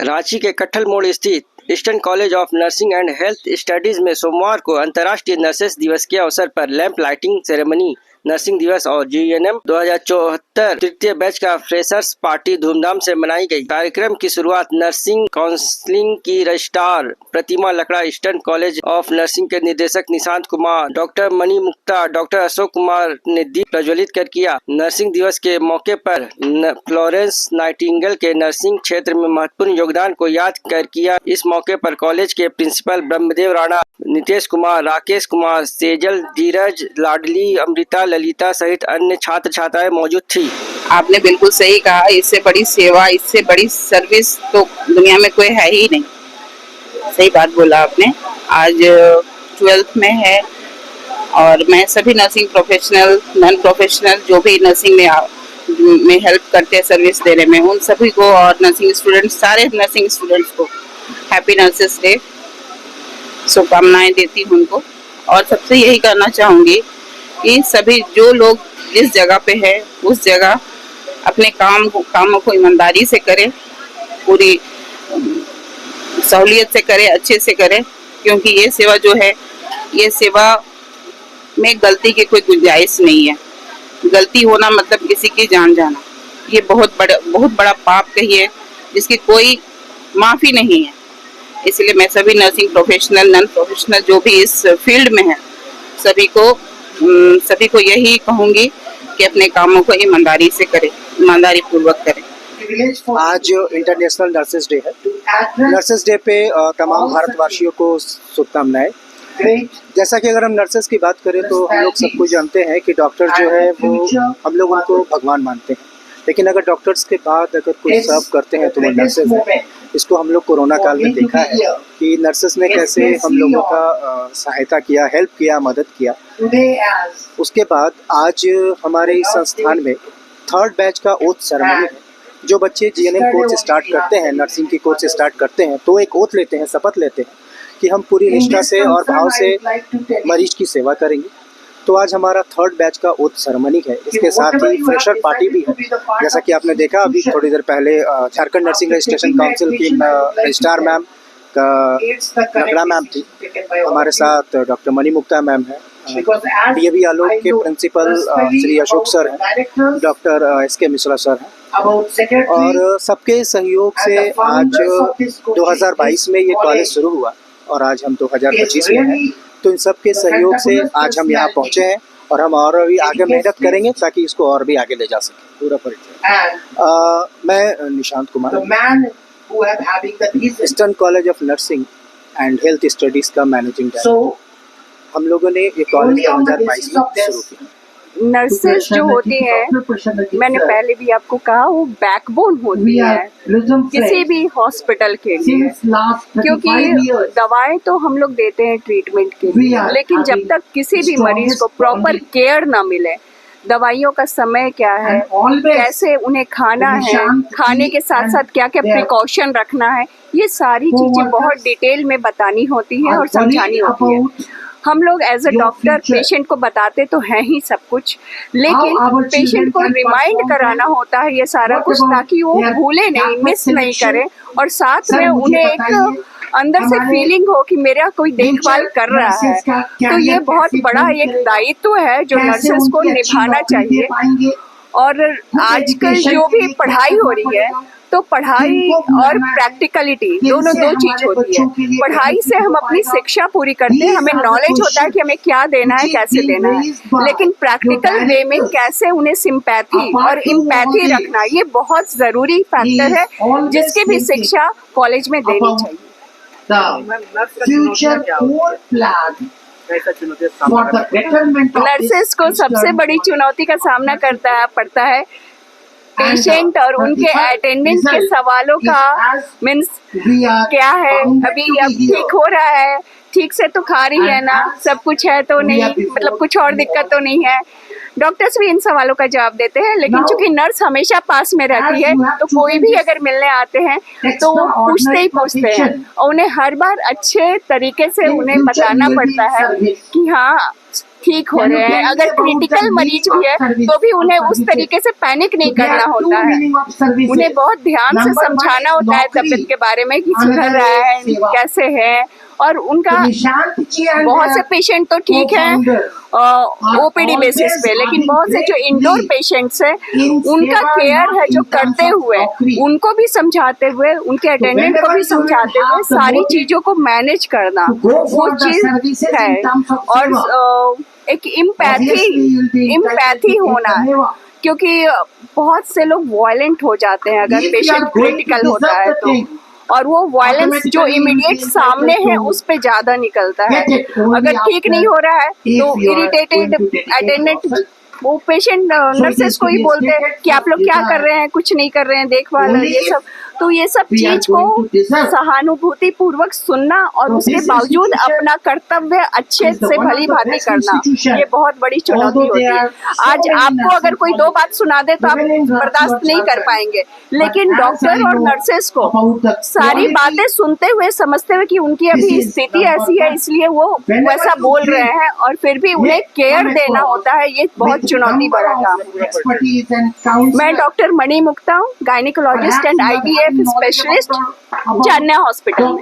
रांची के कट्ठल मोड़ स्थित eastern college of nursing and health studies में सोमवार को अंतर्राष्ट्रीय नर्सेस दिवस के अवसर पर लैंप लाइटिंग सेरेमनी, नर्सिंग दिवस और जीएनएम 2074 तृतीय बैच का फ्रेशर्स पार्टी धूमधाम से मनाई गई। कार्यक्रम की शुरुआत नर्सिंग काउंसलिंग की registrar Pratima Lakra, eastern college of nursing के निदेशक निशांत कुमार, डॉक्टर मणि मुक्ता, डॉक्टर अशोक कुमार ने दीप प्रज्वलित कर किया। नर्सिंग दिवस के मौके पर फ्लोरेंस नाइटिंगेल के नर्सिंग क्षेत्र में महत्वपूर्ण योगदान को याद कर किया। इस मौके पर कॉलेज के प्रिंसिपल ब्रह्मदेव राणा, नितेश कुमार, राकेश कुमार, सेजल, धीरज, लाडली, अमृता, ललिता सहित अन्य छात्र छात्राएं मौजूद थी। आपने बिल्कुल सही कहा, इससे बड़ी सेवा, इससे बड़ी सर्विस तो दुनिया में कोई है ही नहीं। सही बात बोला आपने। आज 12th में है और मैं सभी नर्सिंग प्रोफेशनल, नॉन प्रोफेशनल जो भी नर्सिंग में हेल्प करते हैं सर्विस देने में, उन सभी को और नर्सिंग स्टूडेंट्स, सारे नर्सिंग स्टूडेंट्स को हैप्पी नर्सेस डे शुभकामनाएं देती हूँ उनको। और सबसे यही कहना चाहूँगी कि सभी जो लोग जिस जगह पे है उस जगह अपने कामों को ईमानदारी से करें, पूरी सहूलियत से करें, अच्छे से करें, क्योंकि ये सेवा जो है, ये सेवा में गलती की कोई गुंजाइश नहीं है। गलती होना मतलब किसी की जान जाना, ये बहुत बड़ा पाप कहिए जिसकी कोई माफी नहीं है। इसलिए मैं सभी नर्सिंग प्रोफेशनल, नॉन प्रोफेशनल जो भी इस फील्ड में है, सभी को यही कहूंगी कि अपने कामों को ईमानदारी से करें, ईमानदारी पूर्वक करें। आज इंटरनेशनल नर्सेस डे है। नर्सेस डे पे तमाम भारतवासियों को शुभकामनाएं। जैसा कि अगर हम नर्सेस की बात करें तो हम लोग सबको जानते हैं कि डॉक्टर जो है वो हम लोग उनको भगवान मानते हैं, लेकिन अगर डॉक्टर्स के बाद अगर कोई सर्व करते हैं तो वो नर्सेस हैं। इसको हम लोग कोरोना काल में देखा है कि नर्सेस ने कैसे हम लोगों का सहायता किया, हेल्प किया, मदद किया। उसके बाद आज हमारे इस संस्थान में 3rd बैच का ओथ सेरेमनी है। जो बच्चे जीएनएम कोर्स स्टार्ट करते हैं, नर्सिंग की कोर्स स्टार्ट करते हैं, तो एक ओथ लेते हैं, शपथ लेते हैं कि हम पूरी निष्ठा से और भाव से मरीज की सेवा करेंगे। तो आज हमारा 3rd बैच का ओथ सेरेमनी है। इसके साथ ही फ्रेशर पार्टी भी है। जैसा कि आपने देखा अभी थोड़ी देर पहले झारखंड नर्सिंग रजिस्ट्रेशन काउंसिल की रजिस्ट्रार मैम लकड़ा मैम थी, हमारे साथ डॉक्टर मणि मुक्ता मैम है, डीएवी आलोक के प्रिंसिपल श्री अशोक सर हैं, डॉक्टर एसके मिश्रा सर हैं, और सबके सहयोग से आज 2022 में ये कॉलेज शुरू हुआ और आज हम 2025 में हैं। तो इन सब के सहयोग से आज हम यहाँ पहुँचे हैं और हम और भी आगे मेहनत करेंगे ताकि इसको और भी आगे ले जा सकें। पूरा परिचय, मैं Nishant Kumar, eastern college of nursing and health studies का मैनेजिंग डायरेक्टर। हम लोगों ने ये कॉलेज 2022 में शुरू किया। नर्सेस जो होती हैं, मैंने पहले भी आपको कहा, वो बैकबोन होती है किसी भी हॉस्पिटल के लिए, क्योंकि दवाएं तो हम लोग देते हैं ट्रीटमेंट के लिए, लेकिन जब तक किसी भी मरीज को प्रॉपर केयर ना मिले, दवाइयों का समय क्या है, कैसे उन्हें खाना है, खाने के साथ साथ क्या क्या प्रिकॉशन रखना है, ये सारी चीजें बहुत डिटेल में बतानी होती है और समझानी होती है। हम लोग एज अ डॉक्टर पेशेंट को बताते तो हैं ही सब कुछ, लेकिन पेशेंट को रिमाइंड कराना होता है ये सारा कुछ, ताकि वो भूले नहीं, मिस नहीं करे, और साथ में उन्हें एक अंदर से फीलिंग हो कि मेरा कोई देखभाल कर रहा है। तो ये बहुत बड़ा एक दायित्व है जो नर्सेस को निभाना चाहिए। और आजकल जो भी पढ़ाई हो रही है, तो पढ़ाई और प्रैक्टिकलिटी दोनों दो चीज होती है। पढ़ाई से हम अपनी शिक्षा पूरी करते हैं, हमें नॉलेज होता है कि हमें क्या देना है, कैसे देना है, लेकिन प्रैक्टिकल वे में कैसे उन्हें सिंपैथी और इम्पैथी रखना, ये बहुत जरूरी फैक्टर है जिसकी भी शिक्षा कॉलेज में देनी चाहिए। नर्सेस को सबसे बड़ी चुनौती का सामना पड़ता है पेशेंट और उनके अटेंडेंट के सवालों का, मीन्स क्या है, अभी अब ठीक हो रहा है, ठीक से तो खा रही है ना, सब कुछ है तो नहीं, मतलब कुछ और दिक्कत तो नहीं है। डॉक्टर्स भी इन सवालों का जवाब देते हैं, लेकिन चूंकि नर्स हमेशा पास में रहती है, तो कोई भी अगर मिलने आते हैं तो वो पूछते ही पूछते हैं, और उन्हें हर बार अच्छे तरीके से उन्हें बताना पड़ता है कि हाँ ठीक हो रहे हैं। अगर क्रिटिकल मरीज भी है तो भी उन्हें उस तरीके से पैनिक नहीं करना होता है। उन्हें बहुत ध्यान से समझाना होता है तबीयत के बारे में कि सुधर रहा है, कैसे है। और उनका बहुत से पेशेंट तो ठीक है ओपीडी बेसिस पे, लेकिन बहुत से जो इंडोर पेशेंट्स हैं उनका केयर है जो करते हुए, उनको भी समझाते हुए, उनके अटेंडेंट को भी समझाते हुए सारी चीजों को मैनेज करना, वो चीज है। और एक इम्पैथी होना है, क्योंकि बहुत से लोग वायलेंट हो जाते हैं अगर पेशेंट क्रिटिकल होता है तो, और वो वायलेंस जो इमीडिएट सामने है उस पे ज्यादा निकलता है। अगर ठीक नहीं हो रहा है तो इरिटेटेड अटेंडेंट वो पेशेंट नर्सेस को ही बोलते हैं कि आप लोग क्या कर रहे हैं, कुछ नहीं कर रहे हैं, देखभाल ये सब। तो ये सब चीज को सहानुभूति पूर्वक सुनना और उसके बावजूद अपना कर्तव्य अच्छे से भली भांति करना, ये बहुत बड़ी चुनौती होती है। आज आपको अगर कोई दो बात सुना दे तो आप बर्दाश्त नहीं कर पाएंगे, लेकिन डॉक्टर और नर्सेस को सारी बातें सुनते हुए, समझते हुए कि उनकी अभी स्थिति ऐसी है इसलिए वो वैसा बोल रहे हैं, और फिर भी उन्हें केयर देना होता है, ये बहुत चुनौती भरा काम है। मैं डॉक्टर मणि मुक्ता हूँ, gynaecologist and IVF specialist, Janya hospital में।